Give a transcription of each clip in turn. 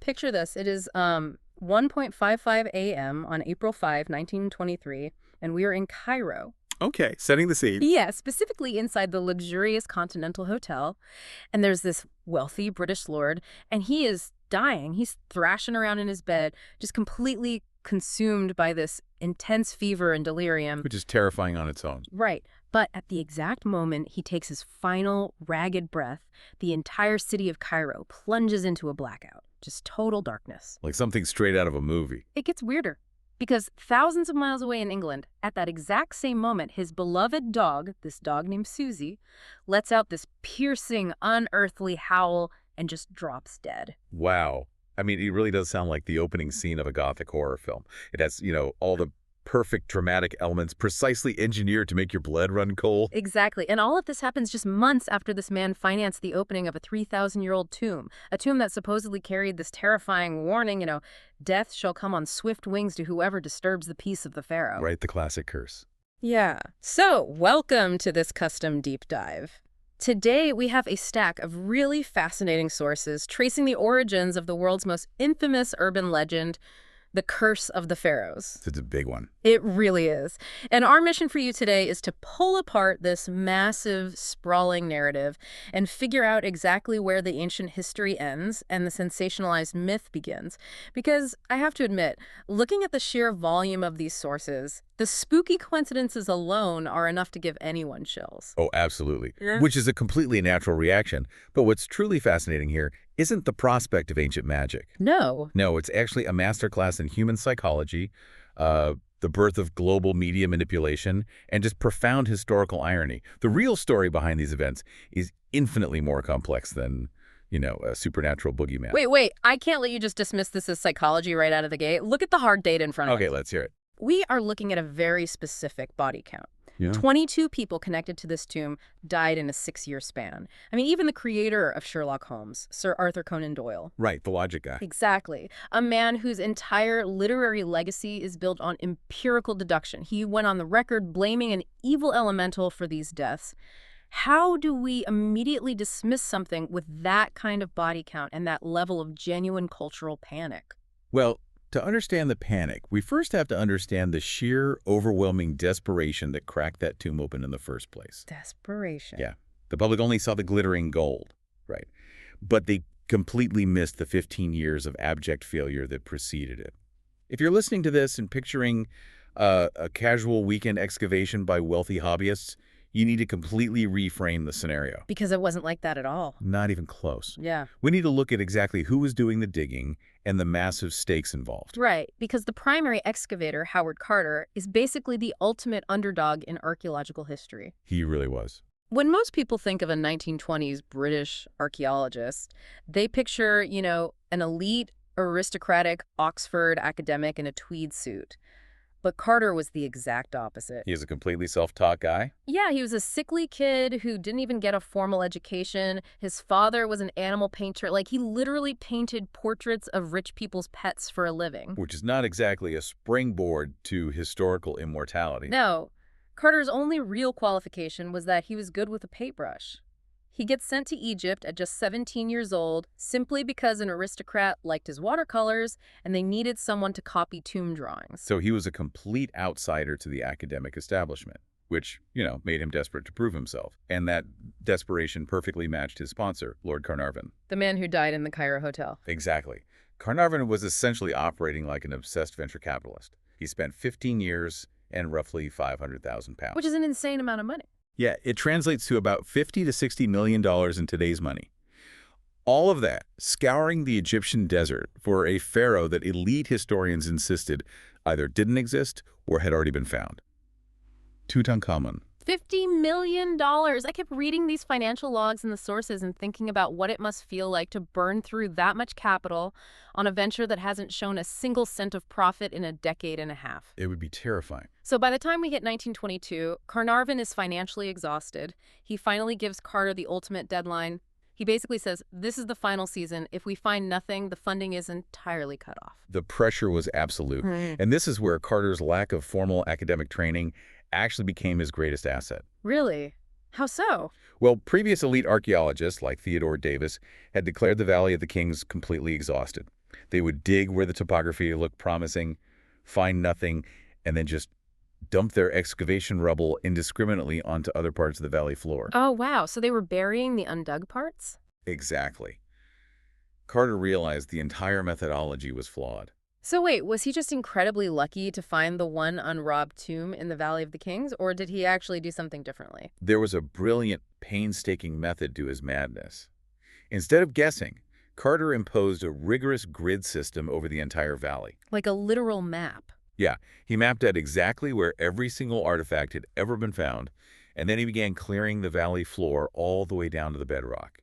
Picture this. It is 1:55 a.m. on April 5, 1923, and we are in Cairo. Okay, setting the scene. Yeah, specifically inside the luxurious Continental Hotel. And there's this wealthy British lord, and he is dying. He's thrashing around in his bed, just completely consumed by this intense fever and delirium. Which is terrifying on its own. Right. But at the exact moment he takes his final ragged breath, the entire city of Cairo plunges into a blackout. Just total darkness. Like something straight out of a movie. It gets weirder. Because thousands of miles away in England, at that exact same moment, his beloved dog, this dog named Susie, lets out this piercing, unearthly howl and just drops dead. Wow. I mean, it really does sound like the opening scene of a gothic horror film. It has, all the perfect dramatic elements precisely engineered to make your blood run cold. Exactly. And all of this happens just months after this man financed the opening of a 3,000-year-old tomb, a tomb that supposedly carried this terrifying warning, death shall come on swift wings to whoever disturbs the peace of the pharaoh. Right, the classic curse. Yeah. So, welcome to this custom deep dive. Today, we have a stack of really fascinating sources tracing the origins of the world's most infamous urban legend, the Curse of the Pharaohs. It's a big one. It really is. And our mission for you today is to pull apart this massive, sprawling narrative and figure out exactly where the ancient history ends and the sensationalized myth begins. Because I have to admit, looking at the sheer volume of these sources, the spooky coincidences alone are enough to give anyone chills. Oh, absolutely. Yeah. Which is a completely natural reaction. But what's truly fascinating here isn't the prospect of ancient magic. No. No, it's actually a masterclass in human psychology, the birth of global media manipulation, and just profound historical irony. The real story behind these events is infinitely more complex than, a supernatural boogeyman. Wait. I can't let you just dismiss this as psychology right out of the gate. Look at the hard data in front of us. Okay, let's hear it. We are looking at a very specific body count. Yeah. 22 people connected to this tomb died in a 6-year span. I mean, even the creator of Sherlock Holmes, Sir Arthur Conan Doyle. Right, the logic guy. Exactly. A man whose entire literary legacy is built on empirical deduction. He went on the record blaming an evil elemental for these deaths. How do we immediately dismiss something with that kind of body count and that level of genuine cultural panic? Well, to understand the panic, we first have to understand the sheer, overwhelming desperation that cracked that tomb open in the first place. Desperation. Yeah. The public only saw the glittering gold, right? But they completely missed the 15 years of abject failure that preceded it. If you're listening to this and picturing a casual weekend excavation by wealthy hobbyists, you need to completely reframe the scenario. Because it wasn't like that at all. Not even close. Yeah. We need to look at exactly who was doing the digging and the massive stakes involved. Right, because the primary excavator, Howard Carter, is basically the ultimate underdog in archaeological history. He really was. When most people think of a 1920s British archaeologist, they picture, an elite, aristocratic Oxford academic in a tweed suit. But Carter was the exact opposite. He is a completely self-taught guy. Yeah, he was a sickly kid who didn't even get a formal education. His father was an animal painter. Like, he literally painted portraits of rich people's pets for a living. Which is not exactly a springboard to historical immortality. No. Carter's only real qualification was that he was good with a paintbrush. He gets sent to Egypt at just 17 years old simply because an aristocrat liked his watercolors and they needed someone to copy tomb drawings. So he was a complete outsider to the academic establishment, which, made him desperate to prove himself. And that desperation perfectly matched his sponsor, Lord Carnarvon. The man who died in the Cairo hotel. Exactly. Carnarvon was essentially operating like an obsessed venture capitalist. He spent 15 years and roughly 500,000 pounds. Which is an insane amount of money. Yeah, it translates to about $50 to $60 million in today's money. All of that scouring the Egyptian desert for a pharaoh that elite historians insisted either didn't exist or had already been found. Tutankhamun. $50 million. I kept reading these financial logs and the sources and thinking about what it must feel like to burn through that much capital on a venture that hasn't shown a single cent of profit in a decade and a half. It would be terrifying. So by the time we hit 1922, Carnarvon is financially exhausted. He finally gives Carter the ultimate deadline. He basically says, this is the final season. If we find nothing, the funding is entirely cut off. The pressure was absolute. And this is where Carter's lack of formal academic training actually became his greatest asset. Really? How so? Well, previous elite archaeologists like Theodore Davis had declared the Valley of the Kings completely exhausted. They would dig where the topography looked promising, find nothing, and then just dump their excavation rubble indiscriminately onto other parts of the valley floor. Oh, wow. So they were burying the undug parts? Exactly. Carter realized the entire methodology was flawed. So wait, was he just incredibly lucky to find the one unrobbed tomb in the Valley of the Kings, or did he actually do something differently? There was a brilliant, painstaking method to his madness. Instead of guessing, Carter imposed a rigorous grid system over the entire valley. Like a literal map. Yeah, he mapped out exactly where every single artifact had ever been found, and then he began clearing the valley floor all the way down to the bedrock.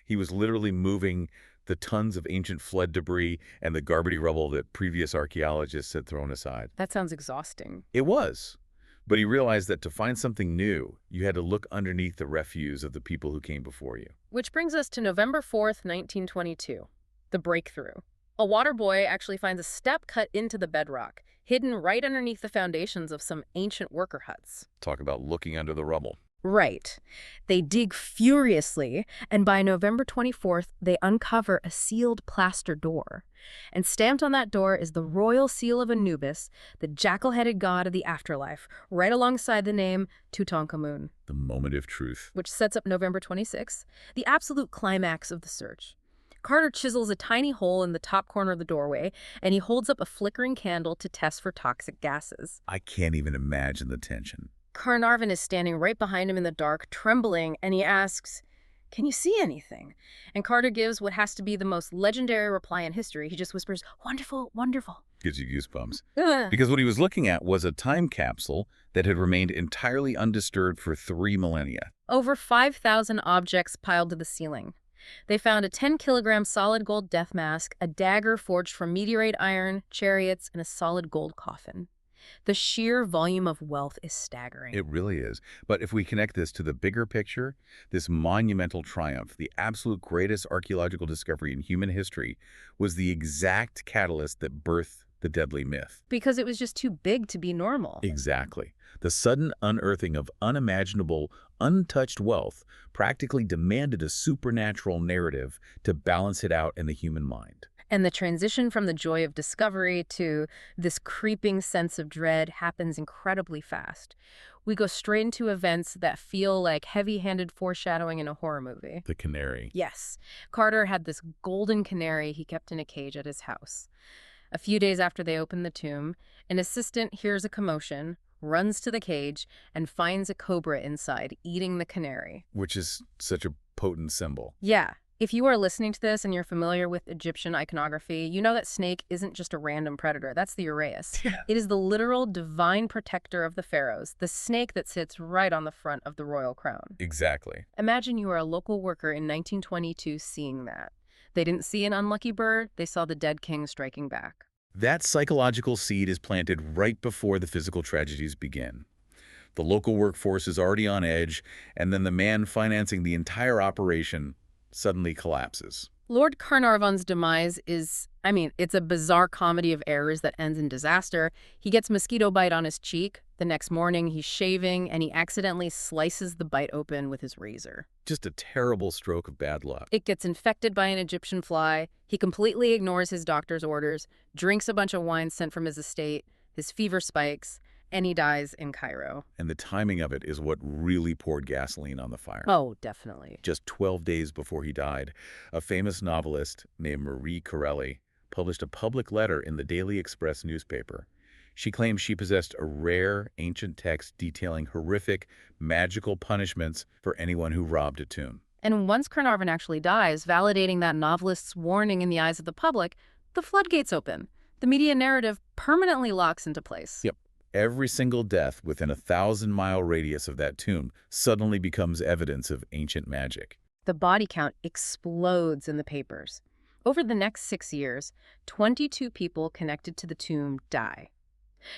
He was literally moving the tons of ancient flood debris and the garbage rubble that previous archaeologists had thrown aside. That sounds exhausting. It was. But he realized that to find something new, you had to look underneath the refuse of the people who came before you. Which brings us to November 4th, 1922. The breakthrough. A water boy actually finds a step cut into the bedrock, hidden right underneath the foundations of some ancient worker huts. Talk about looking under the rubble. Right. They dig furiously, and by November 24th, they uncover a sealed plaster door. And stamped on that door is the royal seal of Anubis, the jackal-headed god of the afterlife, right alongside the name Tutankhamun. The moment of truth. Which sets up November 26th, the absolute climax of the search. Carter chisels a tiny hole in the top corner of the doorway, and he holds up a flickering candle to test for toxic gases. I can't even imagine the tension. Carnarvon is standing right behind him in the dark, trembling, and he asks, "Can you see anything?" And Carter gives what has to be the most legendary reply in history. He just whispers, "Wonderful, wonderful." Gives you goosebumps. Ugh. Because what he was looking at was a time capsule that had remained entirely undisturbed for 3 millennia. Over 5,000 objects piled to the ceiling. They found a 10-kilogram solid gold death mask, a dagger forged from meteorite iron, chariots, and a solid gold coffin. The sheer volume of wealth is staggering. It really is. But if we connect this to the bigger picture, this monumental triumph, the absolute greatest archaeological discovery in human history, was the exact catalyst that birthed the deadly myth. Because it was just too big to be normal. Exactly. The sudden unearthing of unimaginable, untouched wealth practically demanded a supernatural narrative to balance it out in the human mind. And the transition from the joy of discovery to this creeping sense of dread happens incredibly fast. We go straight into events that feel like heavy-handed foreshadowing in a horror movie. The canary. Yes, Carter had this golden canary he kept in a cage at his house. A few days after they opened the tomb, an assistant hears a commotion, runs to the cage, and finds a cobra inside, eating the canary. Which is such a potent symbol. Yeah. If you are listening to this and you're familiar with Egyptian iconography, you know that snake isn't just a random predator. That's the uraeus. Yeah. It is the literal divine protector of the pharaohs, the snake that sits right on the front of the royal crown. Exactly. Imagine you are a local worker in 1922 seeing that. They didn't see an unlucky bird, they saw the dead king striking back. That psychological seed is planted right before the physical tragedies begin. The local workforce is already on edge, and then the man financing the entire operation suddenly collapses. Lord Carnarvon's demise is, it's a bizarre comedy of errors that ends in disaster. He gets mosquito bite on his cheek. The next morning, he's shaving, and he accidentally slices the bite open with his razor. Just a terrible stroke of bad luck. It gets infected by an Egyptian fly. He completely ignores his doctor's orders, drinks a bunch of wine sent from his estate, his fever spikes, and he dies in Cairo. And the timing of it is what really poured gasoline on the fire. Oh, definitely. Just 12 days before he died, a famous novelist named Marie Corelli published a public letter in the Daily Express newspaper. She claimed she possessed a rare ancient text detailing horrific, magical punishments for anyone who robbed a tomb. And once Carnarvon actually dies, validating that novelist's warning in the eyes of the public, the floodgates open. The media narrative permanently locks into place. Yep. Every single death within a 1,000-mile radius of that tomb suddenly becomes evidence of ancient magic. The body count explodes in the papers. Over the next 6 years, 22 people connected to the tomb die.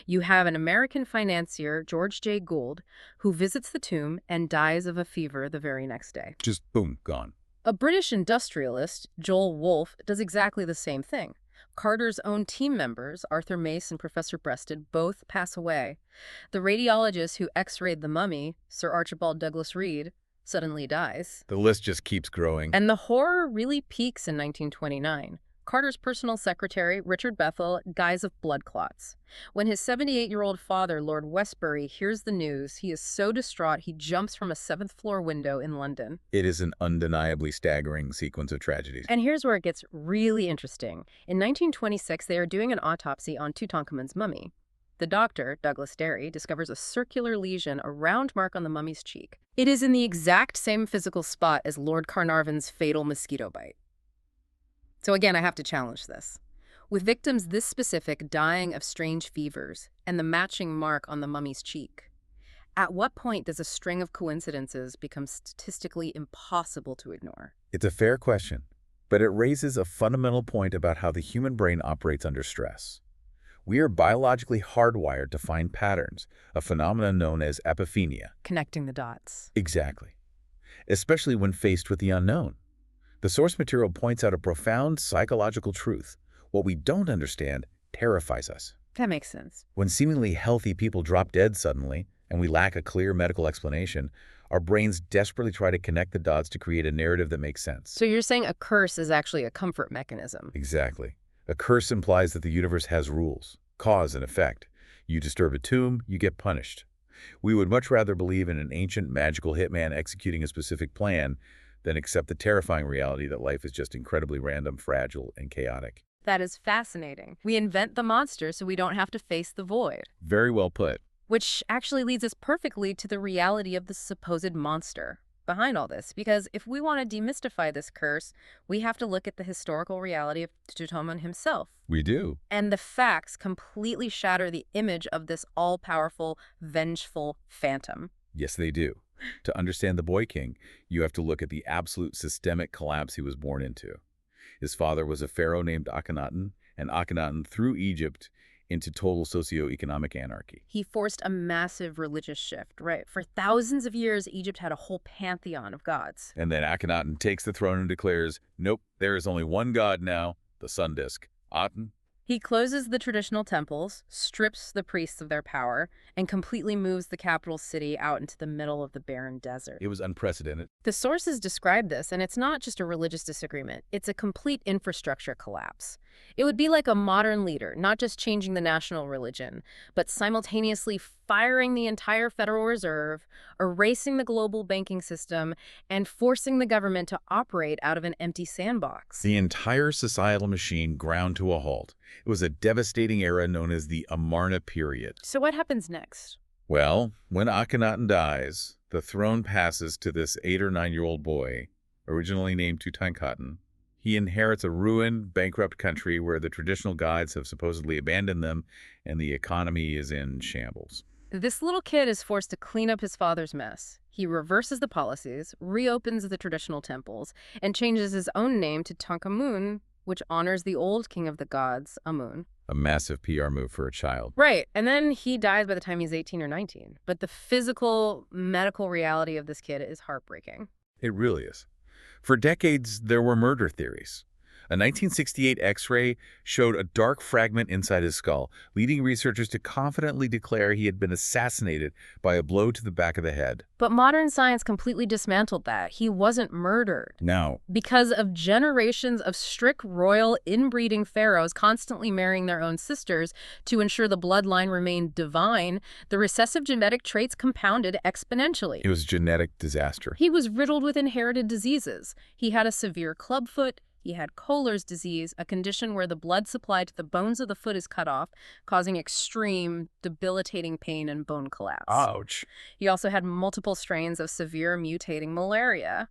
You have an American financier, George J. Gould, who visits the tomb and dies of a fever the very next day. Just boom, gone. A British industrialist, Joel Wolfe, does exactly the same thing. Carter's own team members, Arthur Mace and Professor Breasted, both pass away. The radiologist who x-rayed the mummy, Sir Archibald Douglas Reed, suddenly dies. The list just keeps growing. And the horror really peaks in 1929. Carter's personal secretary, Richard Bethel, dies of blood clots. When his 78-year-old father, Lord Westbury, hears the news, he is so distraught he jumps from a seventh-floor window in London. It is an undeniably staggering sequence of tragedies. And here's where it gets really interesting. In 1926, they are doing an autopsy on Tutankhamun's mummy. The doctor, Douglas Derry, discovers a circular lesion, a round mark on the mummy's cheek. It is in the exact same physical spot as Lord Carnarvon's fatal mosquito bite. So again, I have to challenge this. With victims this specific dying of strange fevers and the matching mark on the mummy's cheek, at what point does a string of coincidences become statistically impossible to ignore? It's a fair question, but it raises a fundamental point about how the human brain operates under stress. We are biologically hardwired to find patterns, a phenomenon known as epiphenia. Connecting the dots. Exactly. Especially when faced with the unknown. The source material points out a profound psychological truth. What we don't understand terrifies us. That makes sense. When seemingly healthy people drop dead suddenly, and we lack a clear medical explanation, our brains desperately try to connect the dots to create a narrative that makes sense. So you're saying a curse is actually a comfort mechanism? Exactly. A curse implies that the universe has rules, cause and effect. You disturb a tomb, you get punished. We would much rather believe in an ancient magical hitman executing a specific plan than accept the terrifying reality that life is just incredibly random, fragile, and chaotic. That is fascinating. We invent the monster so we don't have to face the void. Very well put. Which actually leads us perfectly to the reality of the supposed monster behind all this. Because if we want to demystify this curse, we have to look at the historical reality of Tutankhamun himself. We do. And the facts completely shatter the image of this all-powerful, vengeful phantom. Yes, they do. To understand the Boy King, you have to look at the absolute systemic collapse he was born into. His father was a pharaoh named Akhenaten, and Akhenaten threw Egypt into total socio-economic anarchy. He forced a massive religious shift, right? For thousands of years, Egypt had a whole pantheon of gods. And then Akhenaten takes the throne and declares, nope, there is only one god now, the sun disk, Aten. He closes the traditional temples, strips the priests of their power, and completely moves the capital city out into the middle of the barren desert. It was unprecedented. The sources describe this, and it's not just a religious disagreement. It's a complete infrastructure collapse. It would be like a modern leader, not just changing the national religion, but simultaneously firing the entire Federal Reserve, erasing the global banking system, and forcing the government to operate out of an empty sandbox. The entire societal machine ground to a halt. It was a devastating era known as the Amarna period. So what happens next? Well, when Akhenaten dies, the throne passes to this 8- or 9-year-old boy, originally named Tutankhamun. He inherits a ruined, bankrupt country where the traditional gods have supposedly abandoned them and the economy is in shambles. This little kid is forced to clean up his father's mess. He reverses the policies, reopens the traditional temples, and changes his own name to Tutankhamun, which honors the old king of the gods, Amun. A massive PR move for a child. Right, and then he dies by the time he's 18 or 19. But the physical, medical reality of this kid is heartbreaking. It really is. For decades, there were murder theories. A 1968 X-ray showed a dark fragment inside his skull, leading researchers to confidently declare he had been assassinated by a blow to the back of the head. But modern science completely dismantled that. He wasn't murdered. Now, Because of generations of strict royal inbreeding pharaohs constantly marrying their own sisters to ensure the bloodline remained divine, the recessive genetic traits compounded exponentially. it was a genetic disaster. He was riddled with inherited diseases. He had a severe clubfoot. He had Kohler's disease, a condition where the blood supply to the bones of the foot is cut off, causing extreme, debilitating pain and bone collapse. Ouch. He also had multiple strains of severe mutating malaria.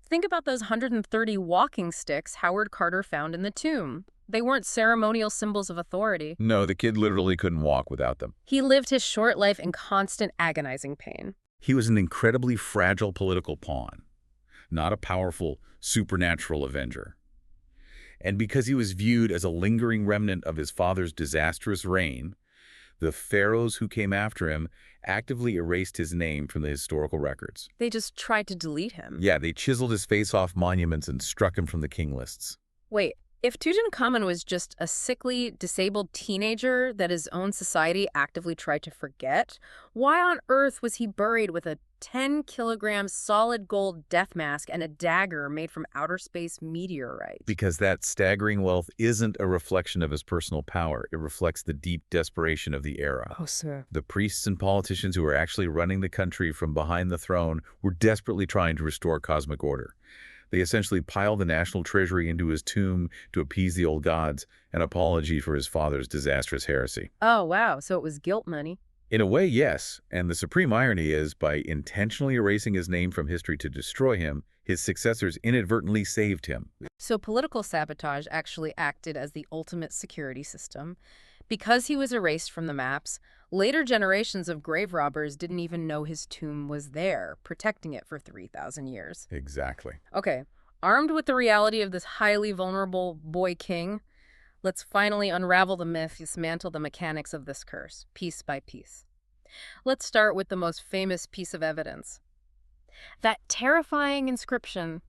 Think about those 130 walking sticks Howard Carter found in the tomb. They weren't ceremonial symbols of authority. No, the kid literally couldn't walk without them. He lived his short life in constant agonizing pain. He was an incredibly fragile political pawn, not a powerful, supernatural avenger. And because he was viewed as a lingering remnant of his father's disastrous reign, the pharaohs who came after him actively erased his name from the historical records. They just tried to delete him. Yeah, they chiseled his face off monuments and struck him from the king lists. Wait, if Tutankhamun was just a sickly, disabled teenager that his own society actively tried to forget, why on earth was he buried with a 10 kilograms solid gold death mask and a dagger made from outer space meteorite. Because that staggering wealth isn't a reflection of his personal power. It reflects the deep desperation of the era. Oh, sir. The priests and politicians who were actually running the country from behind the throne were desperately trying to restore cosmic order. They essentially piled the national treasury into his tomb to appease the old gods, an apology for his father's disastrous heresy. Oh, wow. So it was guilt money. In a way, yes, and the supreme irony is, by intentionally erasing his name from history to destroy him, his successors inadvertently saved him. So political sabotage actually acted as the ultimate security system. Because he was erased from the maps, later generations of grave robbers didn't even know his tomb was there, protecting it for 3,000 years. Exactly. Okay, armed with the reality of this highly vulnerable boy king, let's finally unravel the myth, dismantle the mechanics of this curse, piece by piece. Let's start with the most famous piece of evidence. That terrifying inscription,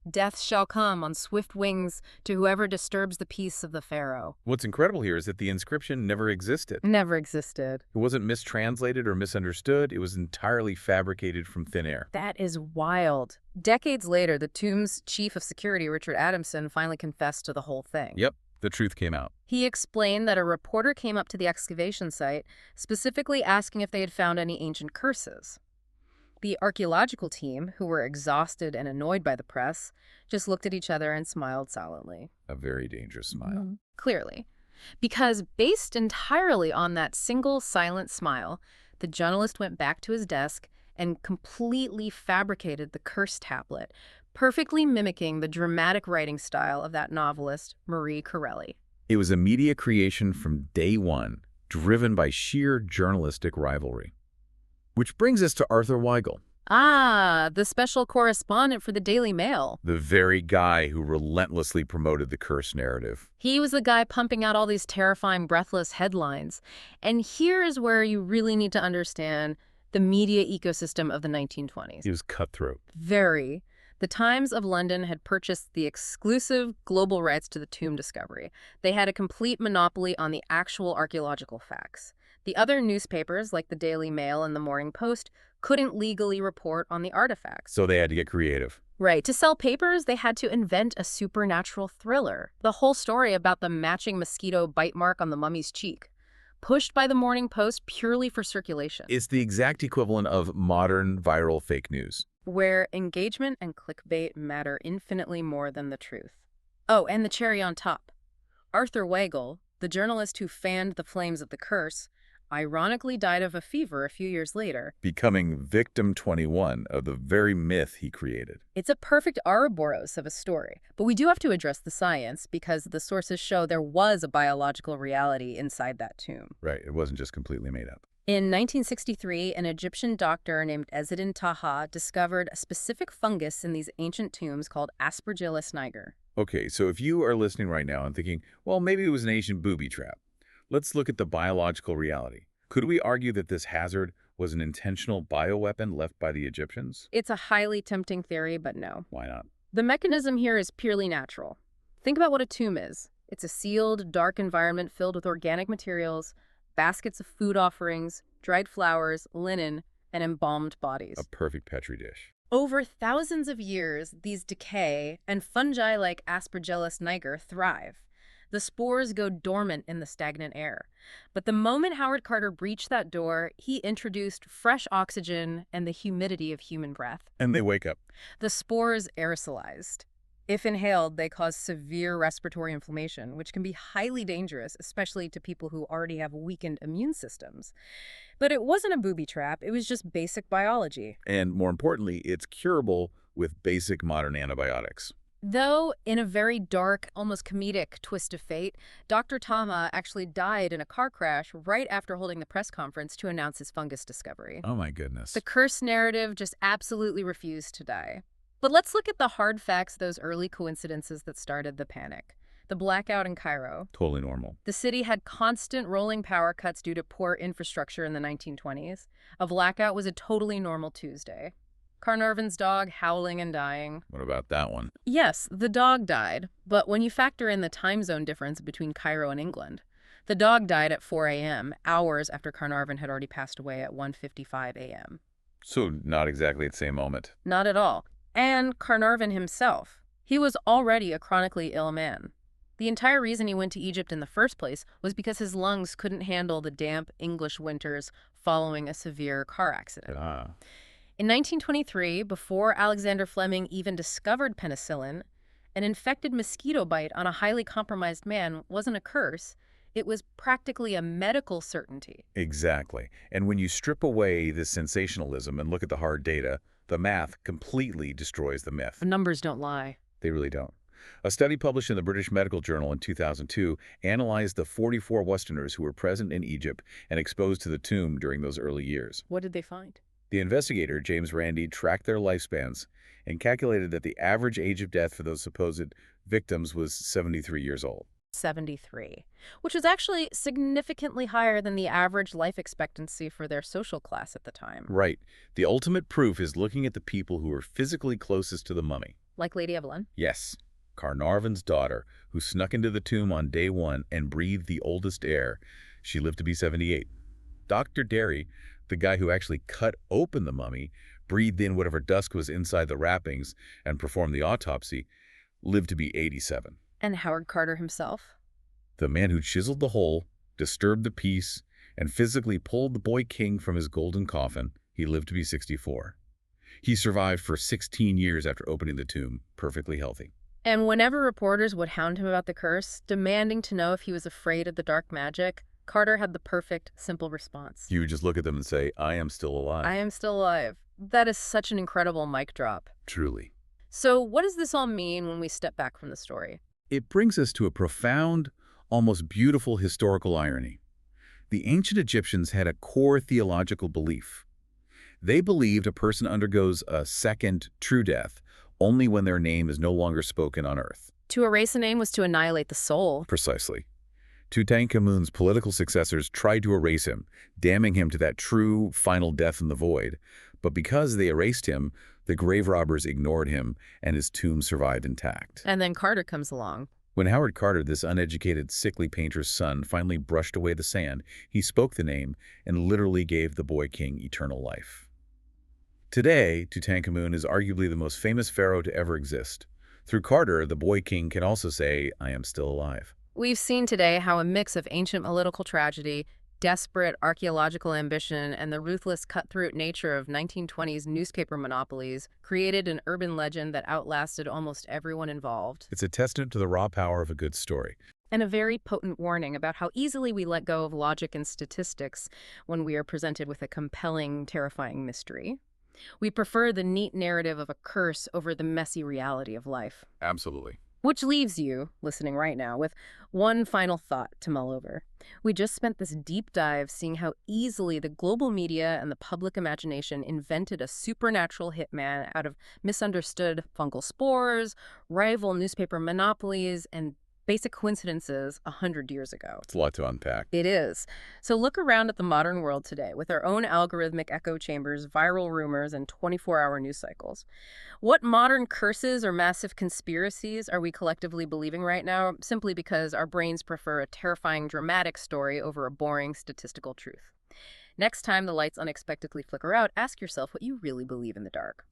"Death shall come on swift wings to whoever disturbs the peace of the Pharaoh." What's incredible here is that the inscription never existed. Never existed. It wasn't mistranslated or misunderstood. It was entirely fabricated from thin air. That is wild. Decades later, the tomb's chief of security, Richard Adamson, finally confessed to the whole thing. Yep, the truth came out. He explained that a reporter came up to the excavation site, specifically asking if they had found any ancient curses. The archaeological team, who were exhausted and annoyed by the press, just looked at each other and smiled silently. A very dangerous smile. Clearly. Because based entirely on that single silent smile, the journalist went back to his desk and completely fabricated the curse tablet, perfectly mimicking the dramatic writing style of that novelist, Marie Corelli. It was a media creation from day one, driven by sheer journalistic rivalry. Which brings us to Arthur Weigel. Ah, the special correspondent for the Daily Mail. The very guy who relentlessly promoted the curse narrative. He was the guy pumping out all these terrifying, breathless headlines. And here is where you really need to understand the media ecosystem of the 1920s. He was cutthroat. Very. The Times of London had purchased the exclusive global rights to the tomb discovery. They had a complete monopoly on the actual archaeological facts. The other newspapers, like the Daily Mail and the Morning Post, couldn't legally report on the artifacts. So they had to get creative. Right. To sell papers, they had to invent a supernatural thriller. The whole story about the matching mosquito bite mark on the mummy's cheek, pushed by the Morning Post purely for circulation. It's the exact equivalent of modern viral fake news. Where engagement and clickbait matter infinitely more than the truth. Oh, and the cherry on top. Arthur Weigel, the journalist who fanned the flames of the curse, ironically died of a fever a few years later, becoming victim 21 of the very myth he created. It's a perfect Ouroboros of a story, but we do have to address the science because the sources show there was a biological reality inside that tomb. Right, it wasn't just completely made up. In 1963, an Egyptian doctor named Ezzedine Taha discovered a specific fungus in these ancient tombs called Aspergillus niger. Okay, so if you are listening right now and thinking, well, maybe it was an ancient booby trap, let's look at the biological reality. Could we argue that this hazard was an intentional bioweapon left by the Egyptians? It's a highly tempting theory, but no. Why not? The mechanism here is purely natural. Think about what a tomb is. It's a sealed, dark environment filled with organic materials, baskets of food offerings, dried flowers, linen, and embalmed bodies. A perfect petri dish. Over thousands of years, these decay, and fungi like Aspergillus niger thrive. The spores go dormant in the stagnant air. But the moment Howard Carter breached that door, he introduced fresh oxygen and the humidity of human breath. And they wake up. The spores aerosolized. If inhaled, they cause severe respiratory inflammation, which can be highly dangerous, especially to people who already have weakened immune systems. But it wasn't a booby trap. It was just basic biology. And more importantly, it's curable with basic modern antibiotics. Though, in a very dark, almost comedic twist of fate, Dr. Tama actually died in a car crash right after holding the press conference to announce his fungus discovery. Oh my goodness. The curse narrative just absolutely refused to die. But let's look at the hard facts, those early coincidences that started the panic. The blackout in Cairo. Totally normal. The city had constant rolling power cuts due to poor infrastructure in the 1920s. A blackout was a totally normal Tuesday. Carnarvon's dog howling and dying. What about that one? Yes, the dog died, but when you factor in the time zone difference between Cairo and England, the dog died at 4 a.m., hours after Carnarvon had already passed away at 1:55 a.m. So not exactly the same moment. Not at all. And Carnarvon himself. He was already a chronically ill man. The entire reason he went to Egypt in the first place was because his lungs couldn't handle the damp English winters following a severe car accident. Ah, In 1923, before Alexander Fleming even discovered penicillin, an infected mosquito bite on a highly compromised man wasn't a curse. It was practically a medical certainty. exactly. And when you strip away this sensationalism and look at the hard data, the math completely destroys the myth. Numbers don't lie. They really don't. A study published in the British Medical Journal in 2002 analyzed the 44 Westerners who were present in Egypt and exposed to the tomb during those early years. What did they find? The investigator, James Randi, tracked their lifespans and calculated that the average age of death for those supposed victims was 73 years old. 73, which was actually significantly higher than the average life expectancy for their social class at the time. Right. The ultimate proof is looking at the people who were physically closest to the mummy. Like Lady Evelyn? Yes, Carnarvon's daughter, who snuck into the tomb on day one and breathed the oldest air. She lived to be 78. Dr. Derry, the guy who actually cut open the mummy, breathed in whatever dust was inside the wrappings, and performed the autopsy, lived to be 87. And Howard Carter himself? The man who chiseled the hole, disturbed the peace, and physically pulled the boy king from his golden coffin, he lived to be 64. He survived for 16 years after opening the tomb, perfectly healthy. And whenever reporters would hound him about the curse, demanding to know if he was afraid of the dark magic, Carter had the perfect, simple response. You would just look at them and say, I am still alive. I am still alive. That is such an incredible mic drop. Truly. So what does this all mean when we step back from the story? It brings us to a profound, almost beautiful historical irony. The ancient Egyptians had a core theological belief. They believed a person undergoes a second, true death only when their name is no longer spoken on earth. To erase a name was to annihilate the soul. Precisely. Tutankhamun's political successors tried to erase him, damning him to that true, final death in the void. But because they erased him, the grave robbers ignored him, and his tomb survived intact. And then Carter comes along. When Howard Carter, this uneducated, sickly painter's son, finally brushed away the sand, he spoke the name and literally gave the boy king eternal life. Today, Tutankhamun is arguably the most famous pharaoh to ever exist. Through Carter, the boy king can also say, I am still alive. We've seen today how a mix of ancient political tragedy, desperate archaeological ambition, and the ruthless cutthroat nature of 1920s newspaper monopolies created an urban legend that outlasted almost everyone involved. It's a testament to the raw power of a good story. And a very potent warning about how easily we let go of logic and statistics when we are presented with a compelling, terrifying mystery. We prefer the neat narrative of a curse over the messy reality of life. Absolutely. Which leaves you, listening right now, with one final thought to mull over. We just spent this deep dive seeing how easily the global media and the public imagination invented a supernatural hitman out of misunderstood fungal spores, rival newspaper monopolies, and basic coincidences 100 years ago. It's a lot to unpack. It is. So look around at the modern world today with our own algorithmic echo chambers, viral rumors, and 24-hour news cycles. What modern curses or massive conspiracies are we collectively believing right now simply because our brains prefer a terrifying, dramatic story over a boring, statistical truth? Next time the lights unexpectedly flicker out, ask yourself what you really believe in the dark.